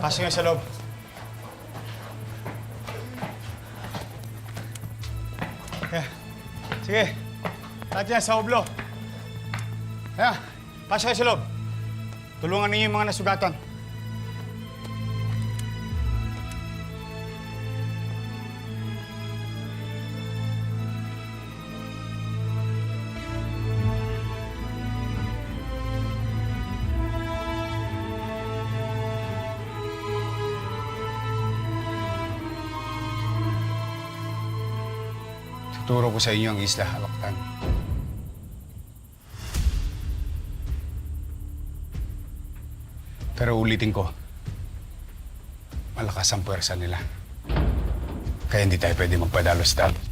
Pasok nga sa loob. Yeah. Sige. Lahat yan sa oblo. Kaya, pasok kayo sa loob. Tulungan ninyo yung mga nasugatan. Tuturo ko sa inyo ang Isla Halaktan. Pero ulitin ko, malakas ang puwersa nila. Kaya hindi tayo pwede magpadalos-dalos.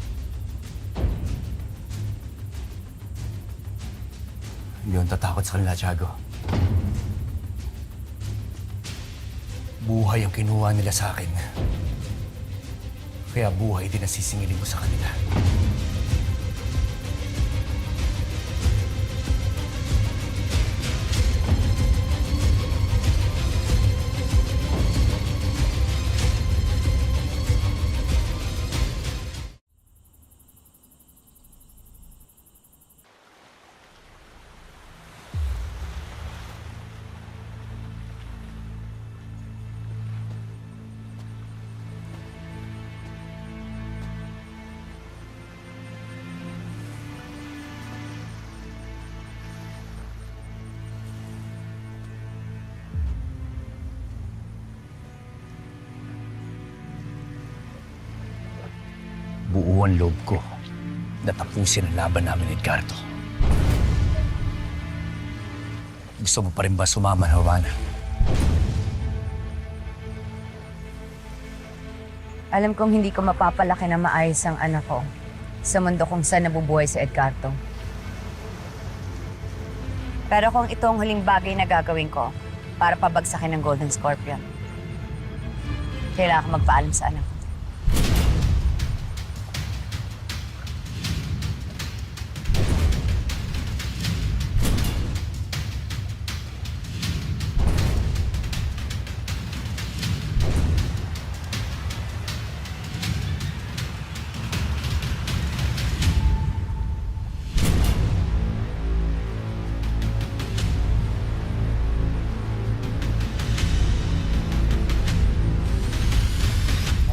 Hindi akong tatakot sa kanila, Tiago. Buhay ang kinuha nila sa akin. Kaya buhay din ang sisingilin ko sa kanila. Buo ang loob ko na tapusin ang laban namin ni Edgardo. Gusto mo pa rin ba sumama, Havana? Alam kong hindi ko mapapalaki na maayos ang anak ko sa mundo kung saan nabubuhay si Edgardo. Pero kung ito ang huling bagay na gagawin ko para pabagsakin ng Golden Scorpion, kailangan ko magpaalam sa anak ko.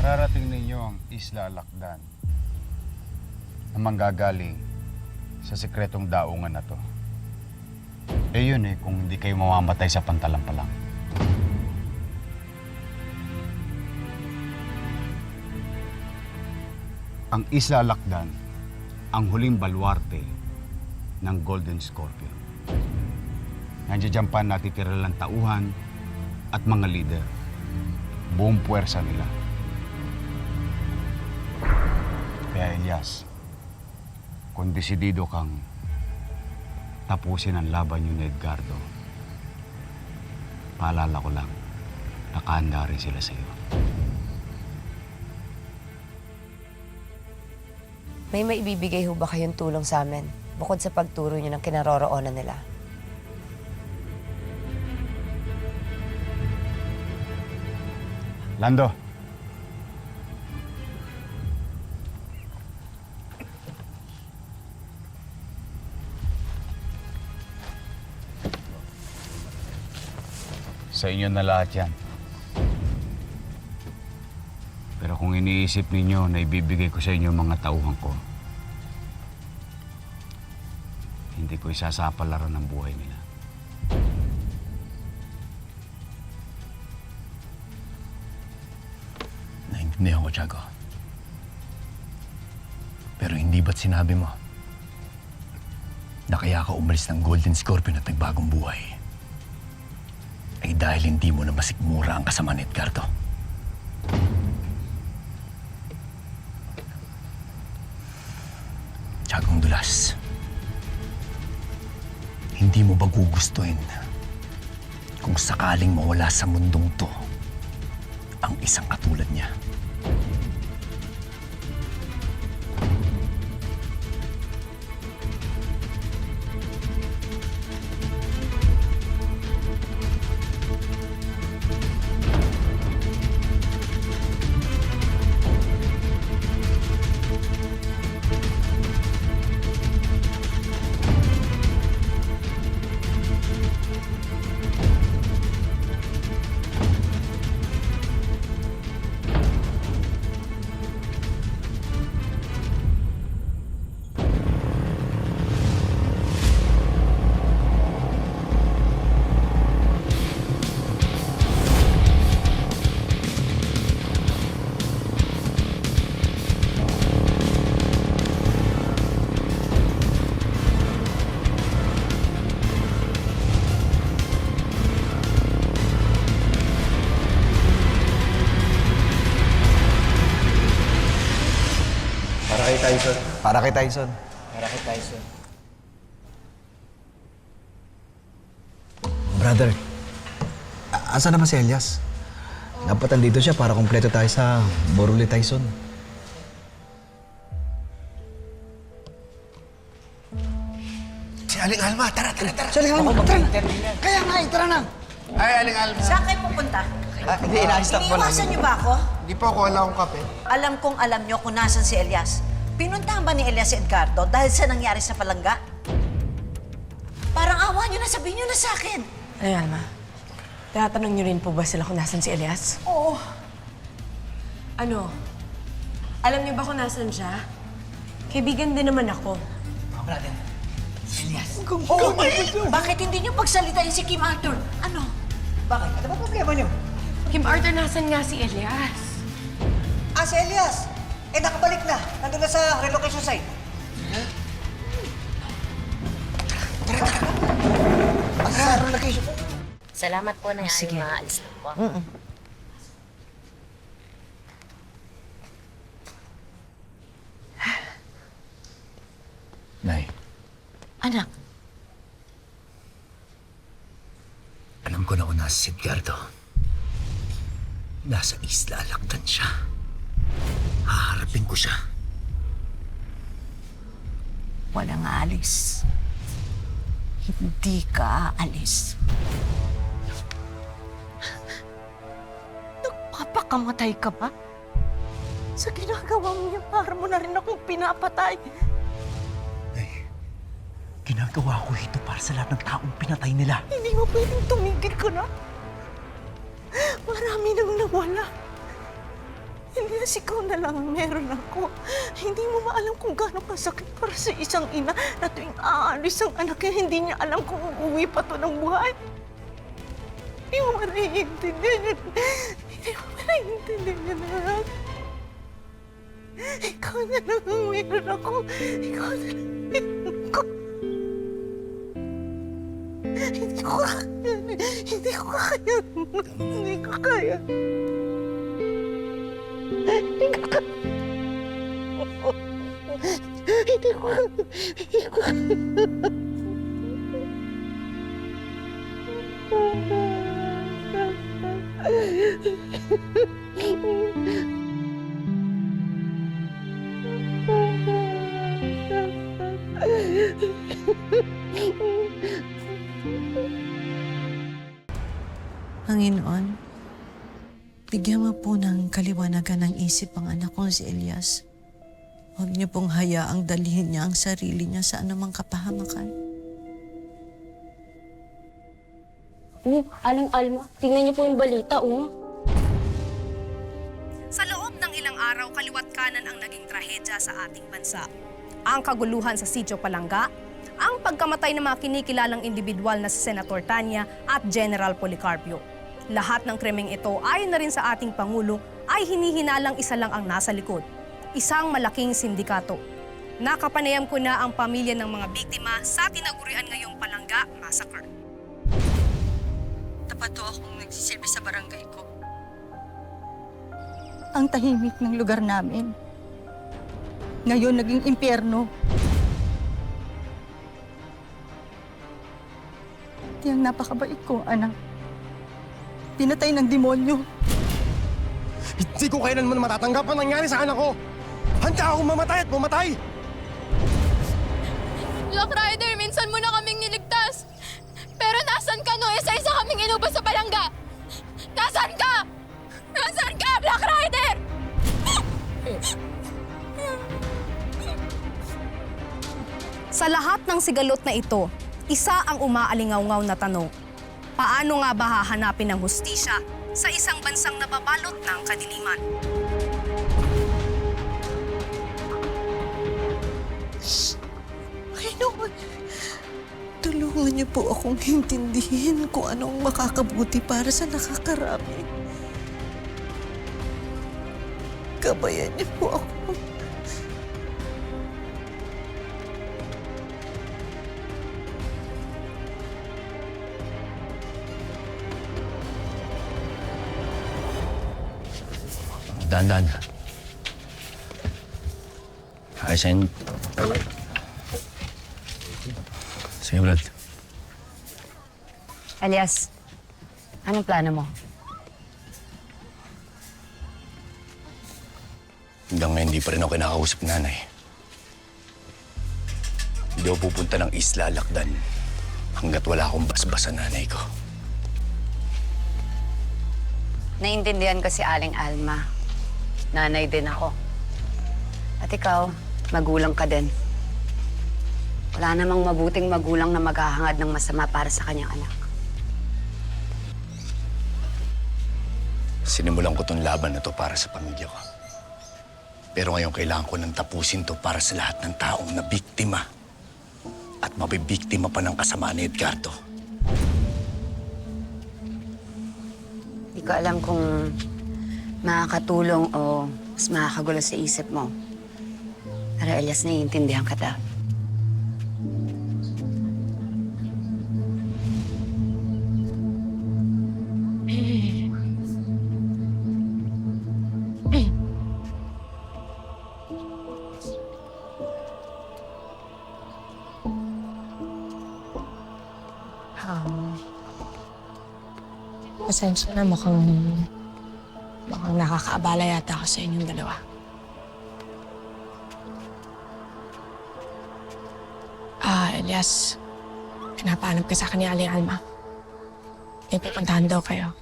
Mararating ninyo ang Isla Halakdan na manggagaling sa sekretong daungan na to. Eh yun kung hindi kayo mamamatay sa pantalang-palang. Ang Isla Halakdan, ang huling baluarte ng Golden Scorpion. Nandiyan pa natitira lang tauhan at mga leader. Buong puwersa nila. Kaya Elias, kung desidido kang tapusin ang laban niyo ni Edgardo, paalala ko lang, nakahanda rin sila sa iyo. May maibibigay ho ba kayong tulong sa amin bukod sa pagturo niyo ng kinaroroonan nila? Lando. Sa inyo na lahat yan. Pero kung iniisip ninyo na ibibigay ko sa inyo mga tauhan ko, hindi ko isasapalaran ang buhay nila. Naintindihan ko, Tiago. Pero hindi ba't sinabi mo na kaya ka umalis ng Golden Scorpion at nagbagong buhay ay dahil hindi mo na masikmura ang kasama ni Edgardo? Tiagong Dulas, hindi mo ba gugustuhin kung sakaling mawala sa mundong to ang isang katulad niya? Para kay Tyson. Para kay Tyson. Para kay Tyson. Brother, asa naman si Elias? Dapat andito siya para kumpleto tayo sa Boruli Tyson. Si Aling Alma, tara! Si Aling Alma, tara na! Kaya nga tara na! Ay, Aling Alma. Saan kayo pupunta? Hindi, ina-stop po Iniiwasan niyo ba ako? Hindi po ako wala akong kape. Alam kong alam niyo kung nasan si Elias. Pinuntahan ba ni Elias si Edgardo dahil sa nangyari sa palangga? Parang awa niyo na, sabihin niyo na sa akin. Ay, Alma. Tatanong niyo rin po ba sila kung nasan si Elias? Oo. Ano? Alam niyo ba kung nasan siya? Kaibigan din naman ako. Oo, bakit hindi niyo pagsalitain si Kim Arthur? Ano? Bakit? Ano ba problema niyo? Kim Arthur, nasan nga si Elias? Ah, si Elias! Eh, nakabalik na. Nandun na sa relocation site. Ang sa relocation. Salamat po na Sige. maalis na po. Nay, Anak, alam ko na kung nasa si Edgardo. Nasa isla, alakdan siya. Haharapin ko siya. walang aalis. Hindi ka aalis. Nagpapakamatay ka ba? Sa ginagawa mo yan, para mo na rin akong pinapatay. Nay, ginagawa ko ito para sa lahat ng taong pinatay nila. Hindi mo pwedeng tumigil ka na. Marami nang nawala. Elias, ikaw na lang ang meron ako. Hindi mo maalam kung gaano kasakit para sa isang ina na tuwing aalis ang anak niya, hindi niya alam kung uuwi pa to ng buhay. Hindi mo naiintindihan. Hindi mo naiintindihan na. Ikaw na lang ang meron ako. Ikaw na lang ang meron ako. Hindi ko kaya. Hindi ko kaya. Hindi ko kaya. Hindi ko kaya. Hindi ko kaya. Hindi ko kaya. Panginoon, bigyan mo po ng kaliwanagan ng isip ang anak ko si Elias. Huwag niyo pong hayaang dalhin niya ang sarili niya sa anumang kapahamakan. Aling Alma, tingnan niyo po yung balita, Sa loob ng ilang araw, kaliwat kanan ang naging trahedya sa ating bansa. Ang kaguluhan sa Sitio Palangga, ang pagkamatay ng mga kinikilalang individual na si Senator Tanya at General Policarpio. Lahat ng krimeng ito, ayon na rin sa ating Pangulo, ay hinihinalang isa lang ang nasa likod. Isang malaking sindikato. Nakapanayam ko na ang pamilya ng mga biktima sa tinagurian ngayong Palangga Massacre. Tapat to akong nagsisilbi sa barangay ko. Ang tahimik ng lugar namin. Ngayon naging impyerno. Tiyang napakabait kong anak. Pinatay ng demonyo. Hindi ko kailanman matatanggap ang nangyari sa anak ko. Handa akong mamatay at mamatay. Black Rider, minsan mo na kaming niligtas. Pero nasan ka no? Isa-isa kaming inubos sa palangga. Nasaan ka? Nasaan ka, Black Rider? Sa lahat ng sigalot na ito, isa ang umaalingaw-ngaw na tanong. Paano nga ba hahanapin ng hustisya sa isang bansang nababalot ng kadiliman? Panginoon, tulungan niyo po akong intindihin kung anong makakabuti para sa nakakarami. Gabayan niyo po ako. Dahan-dahan. Ay, Sen. Sige, Brad. Elias, anong plano mo? Hanggang ngayon, hindi pa rin ako kinakausap nanay. Hindi ako pupunta ng Isla Lakdan hanggat wala akong basbas sa nanay ko. Naintindihan ko si Aling Alma. Nanay din ako. At ikaw, magulang ka din. Wala namang mabuting magulang na maghahangad ng masama para sa kanyang anak. Sinimulan ko tong laban na to para sa pamilya ko. Pero ngayon kailangan ko nang tapusin to para sa lahat ng taong na biktima at mabibiktima pa ng kasamaan ni Edgardo. Hindi ko alam kung makakatulong o mas makakagulo sa isip mo. Pero Elias, naiintindihan kita. Pasensya na, mukhang nakakaabala yata ako sa inyong dalawa. Elias, pinapaanap ka sa akin ni Aling Alma. May pupuntahan daw kayo.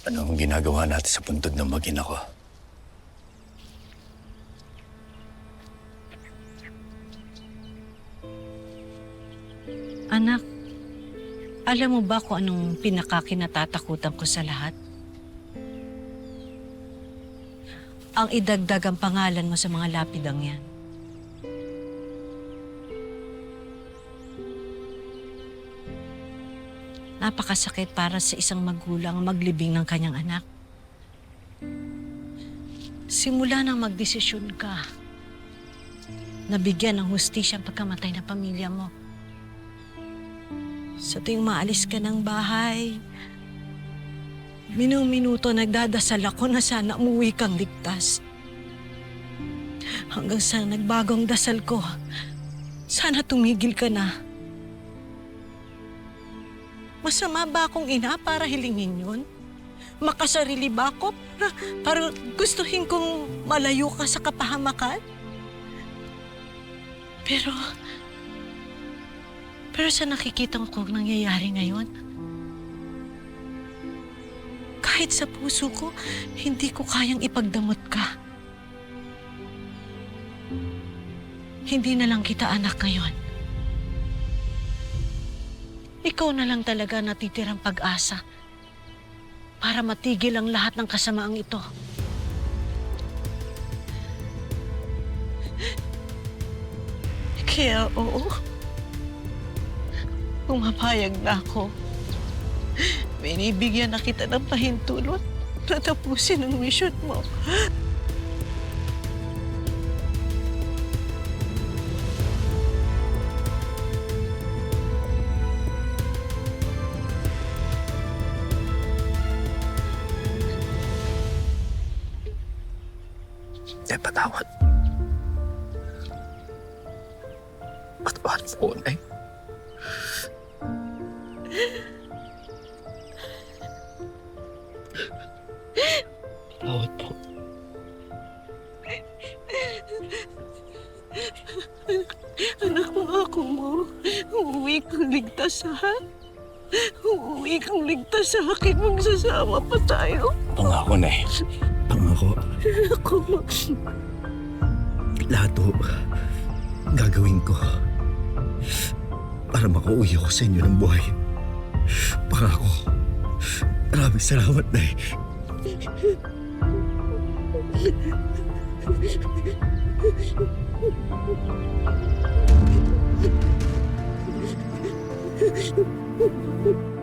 Ano ang ginagawa natin sa puntod ng mag-ina ko? Anak, alam mo ba kung anong pinakakinatatakutan ko sa lahat? Ang idagdag ang pangalan mo sa mga lapidang yan. Napakasakit para sa isang magulang maglibing ng kanyang anak. Simula nang magdesisyon ka, nabigyan ng hustisya ang pagkamatay ng pamilya mo. Sa tuwing maalis ka ng bahay, minuto nagdadasal ako na sana umuwi kang ligtas. Hanggang sa nagbagong dasal ko, sana tumigil ka na. Masama ba akong ina para hilingin yun? Makasarili ba ako para gustuhin kong malayo ka sa kapahamakan? Pero sa nakikita ko nangyayari ngayon, kahit sa puso ko, hindi ko kayang ipagdamot ka. Hindi na lang kita anak ngayon. Ikaw na lang talaga natitirang pag-asa para matigil ang lahat ng kasamaang ito. Kaya oo, pumapayag na ako. Binibigyan na kita ng pahintulot na tapusin ang mission mo. Patawad. Patawad po, Nay. Patawad po. Anak, pangako mo, uuwi kang ligtas, ha? Uuwi kang ligtas sa akin, magsasama pa tayo. Pangako, Nay. Pangako. ako. Ako. Lahat ho, gagawin ko para makauwi ako sa inyo ng buhay. Pangako. Maraming salamat, Nay. Thank you.